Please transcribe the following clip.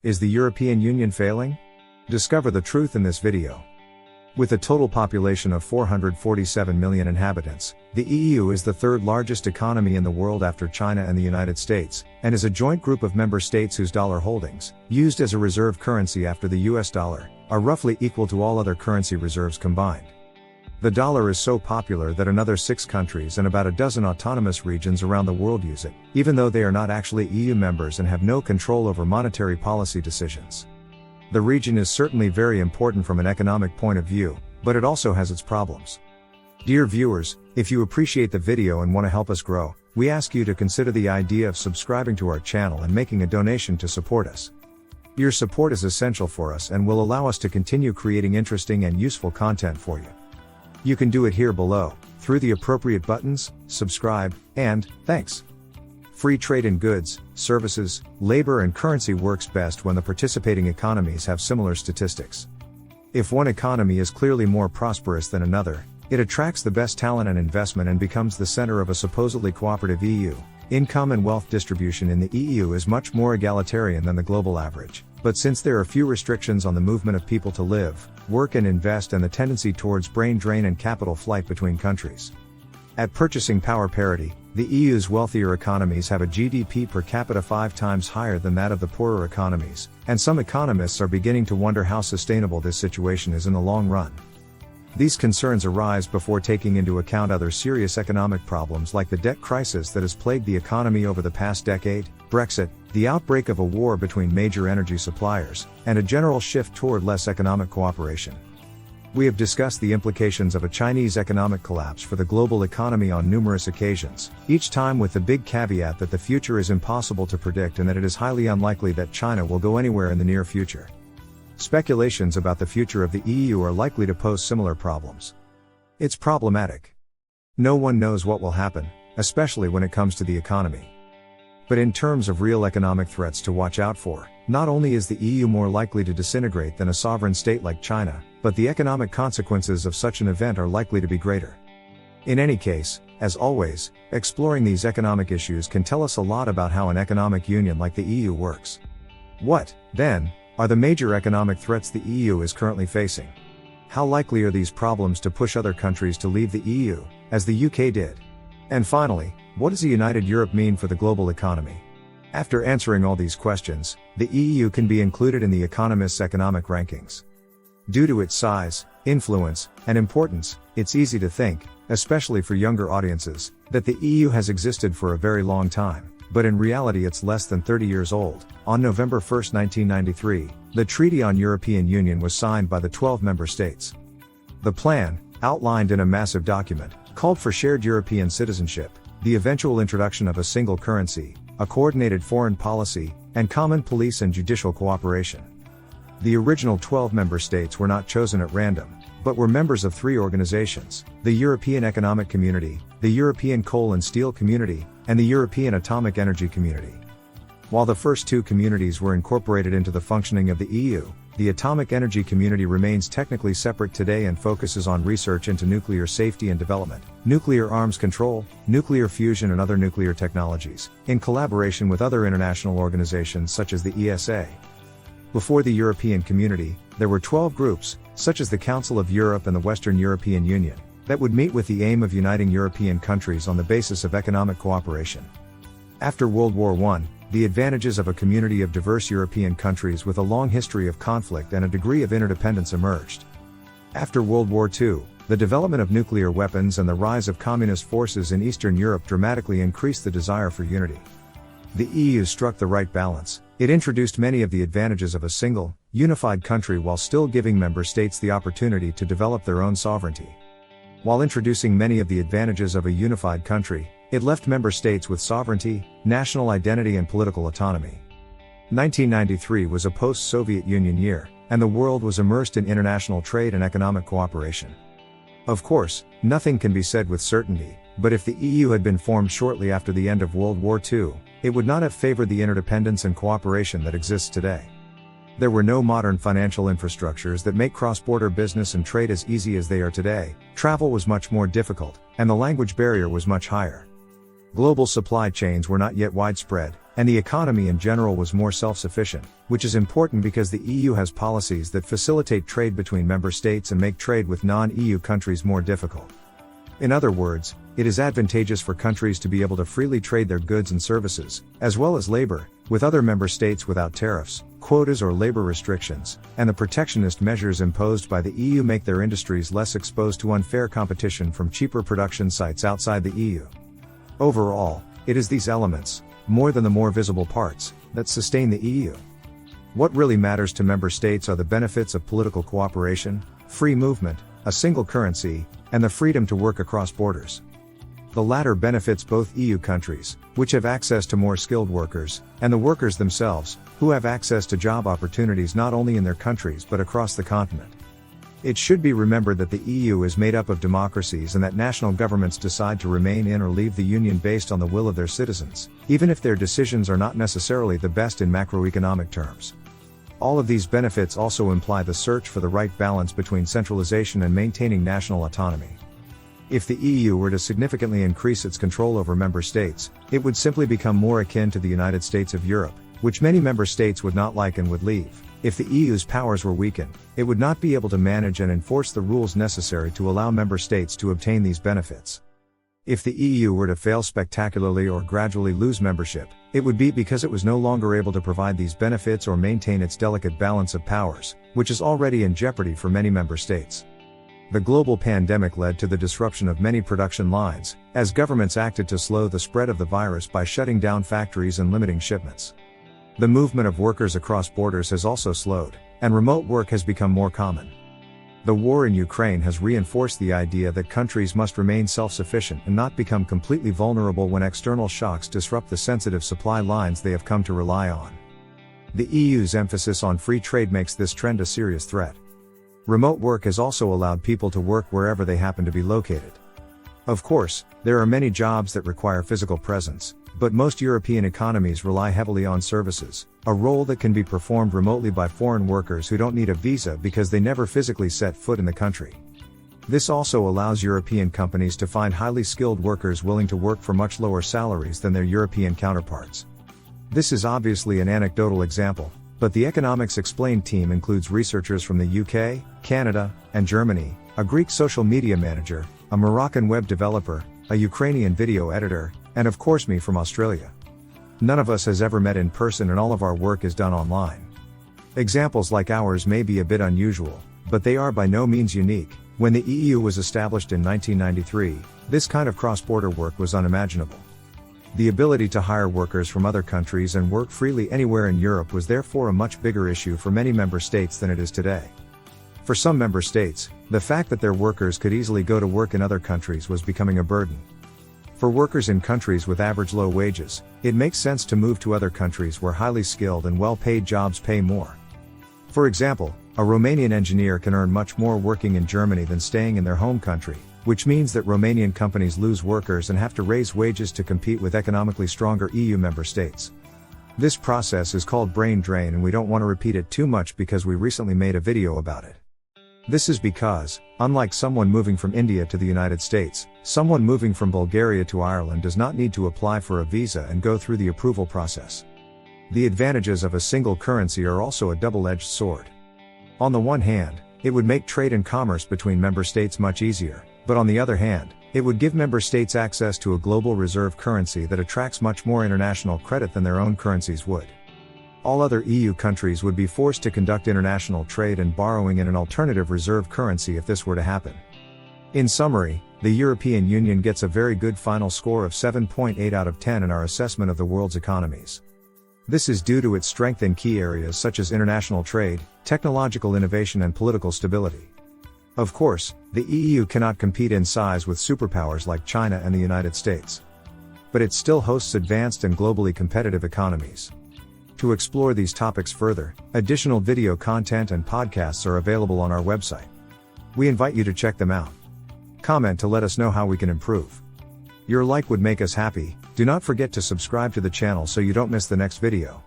Is the European Union failing? Discover the truth in this video. With a total population of 447 million inhabitants, the EU is the third largest economy in the world after China and the United States, and is a joint group of member states whose dollar holdings, used as a reserve currency after the US dollar, are roughly equal to all other currency reserves combined. The dollar is so popular that another 6 countries and about a dozen autonomous regions around the world use it, even though they are not actually EU members and have no control over monetary policy decisions. The region is certainly very important from an economic point of view, but it also has its problems. Dear viewers, if you appreciate the video and want to help us grow, we ask you to consider the idea of subscribing to our channel and making a donation to support us. Your support is essential for us and will allow us to continue creating interesting and useful content for you. You can do it here below, through the appropriate buttons, subscribe, and thanks. Free trade in goods, services, labor and currency works best when the participating economies have similar statistics. If one economy is clearly more prosperous than another, it attracts the best talent and investment and becomes the center of a supposedly cooperative EU. Income and wealth distribution in the EU is much more egalitarian than the global average, but since there are few restrictions on the movement of people to live, work and invest and the tendency towards brain drain and capital flight between countries. At purchasing power parity, the EU's wealthier economies have a GDP per capita 5 times higher than that of the poorer economies, and some economists are beginning to wonder how sustainable this situation is in the long run. These concerns arise before taking into account other serious economic problems like the debt crisis that has plagued the economy over the past decade, Brexit, the outbreak of a war between major energy suppliers, and a general shift toward less economic cooperation. We have discussed the implications of a Chinese economic collapse for the global economy on numerous occasions, each time with the big caveat that the future is impossible to predict and that it is highly unlikely that China will go anywhere in the near future. Speculations about the future of the EU are likely to pose similar problems. It's problematic. No one knows what will happen, especially when it comes to the economy. But in terms of real economic threats to watch out for, not only is the EU more likely to disintegrate than a sovereign state like China, but the economic consequences of such an event are likely to be greater. In any case, as always, exploring these economic issues can tell us a lot about how an economic union like the EU works. What, then, are the major economic threats the EU is currently facing? How likely are these problems to push other countries to leave the EU, as the UK did? And finally, what does a united Europe mean for the global economy? After answering all these questions, the EU can be included in the Economist's economic rankings. Due to its size, influence, and importance, it's easy to think, especially for younger audiences, that the EU has existed for a very long time, but in reality it's less than 30 years old. On November 1, 1993, the Treaty on European Union was signed by the 12 member states. The plan, outlined in a massive document, called for shared European citizenship, the eventual introduction of a single currency, a coordinated foreign policy, and common police and judicial cooperation. The original 12 member states were not chosen at random, but were members of 3 organizations: the European Economic Community, the European Coal and Steel Community, and the European Atomic Energy Community. While the first 2 communities were incorporated into the functioning of the EU, the Atomic Energy Community remains technically separate today and focuses on research into nuclear safety and development, nuclear arms control, nuclear fusion and other nuclear technologies, in collaboration with other international organizations such as the ESA. Before the European Community, there were 12 groups, such as the Council of Europe and the Western European Union, that would meet with the aim of uniting European countries on the basis of economic cooperation. After World War I, the advantages of a community of diverse European countries with a long history of conflict and a degree of interdependence emerged. After World War II, the development of nuclear weapons and the rise of communist forces in Eastern Europe dramatically increased the desire for unity. The EU struck the right balance. It introduced many of the advantages of a single, unified country while still giving member states the opportunity to develop their own sovereignty. While introducing many of the advantages of a unified country, it left member states with sovereignty, national identity and political autonomy. 1993 was a post-Soviet Union year, and the world was immersed in international trade and economic cooperation. Of course, nothing can be said with certainty, but if the EU had been formed shortly after the end of World War II, it would not have favored the interdependence and cooperation that exists today. There were no modern financial infrastructures that make cross-border business and trade as easy as they are today, travel was much more difficult, and the language barrier was much higher. Global supply chains were not yet widespread, and the economy in general was more self-sufficient, which is important because the EU has policies that facilitate trade between member states and make trade with non-EU countries more difficult. In other words, it is advantageous for countries to be able to freely trade their goods and services, as well as labor, with other member states without tariffs, quotas or labor restrictions, and the protectionist measures imposed by the EU make their industries less exposed to unfair competition from cheaper production sites outside the EU. Overall, it is these elements, more than the more visible parts, that sustain the EU. What really matters to member states are the benefits of political cooperation, free movement, a single currency, and the freedom to work across borders. The latter benefits both EU countries, which have access to more skilled workers, and the workers themselves, who have access to job opportunities not only in their countries but across the continent. It should be remembered that the EU is made up of democracies and that national governments decide to remain in or leave the Union based on the will of their citizens, even if their decisions are not necessarily the best in macroeconomic terms. All of these benefits also imply the search for the right balance between centralization and maintaining national autonomy. If the EU were to significantly increase its control over member states, it would simply become more akin to the United States of Europe, which many member states would not like and would leave. If the EU's powers were weakened, it would not be able to manage and enforce the rules necessary to allow member states to obtain these benefits. If the EU were to fail spectacularly or gradually lose membership, it would be because it was no longer able to provide these benefits or maintain its delicate balance of powers, which is already in jeopardy for many member states. The global pandemic led to the disruption of many production lines, as governments acted to slow the spread of the virus by shutting down factories and limiting shipments. The movement of workers across borders has also slowed, and remote work has become more common. The war in Ukraine has reinforced the idea that countries must remain self-sufficient and not become completely vulnerable when external shocks disrupt the sensitive supply lines they have come to rely on. The EU's emphasis on free trade makes this trend a serious threat. Remote work has also allowed people to work wherever they happen to be located. Of course, there are many jobs that require physical presence, but most European economies rely heavily on services, a role that can be performed remotely by foreign workers who don't need a visa because they never physically set foot in the country. This also allows European companies to find highly skilled workers willing to work for much lower salaries than their European counterparts. This is obviously an anecdotal example, but the Economics Explained team includes researchers from the UK, Canada, and Germany, a Greek social media manager, a Moroccan web developer, a Ukrainian video editor, and of course me from Australia. None of us has ever met in person and all of our work is done online. Examples like ours may be a bit unusual, but they are by no means unique. When the EU was established in 1993, this kind of cross-border work was unimaginable. The ability to hire workers from other countries and work freely anywhere in Europe was therefore a much bigger issue for many member states than it is today. For some member states, the fact that their workers could easily go to work in other countries was becoming a burden. For workers in countries with average low wages, it makes sense to move to other countries where highly skilled and well-paid jobs pay more. For example, a Romanian engineer can earn much more working in Germany than staying in their home country, which means that Romanian companies lose workers and have to raise wages to compete with economically stronger EU member states. This process is called brain drain and we don't want to repeat it too much because we recently made a video about it. This is because, unlike someone moving from India to the United States, someone moving from Bulgaria to Ireland does not need to apply for a visa and go through the approval process. The advantages of a single currency are also a double-edged sword. On the one hand, it would make trade and commerce between member states much easier, but on the other hand, it would give member states access to a global reserve currency that attracts much more international credit than their own currencies would. All other EU countries would be forced to conduct international trade and borrowing in an alternative reserve currency if this were to happen. In summary, the European Union gets a very good final score of 7.8 out of 10 in our assessment of the world's economies. This is due to its strength in key areas such as international trade, technological innovation and political stability. Of course, the EU cannot compete in size with superpowers like China and the United States. But it still hosts advanced and globally competitive economies. To explore these topics further, additional video content and podcasts are available on our website. We invite you to check them out. Comment to let us know how we can improve. Your like would make us happy. Do not forget to subscribe to the channel so you don't miss the next video.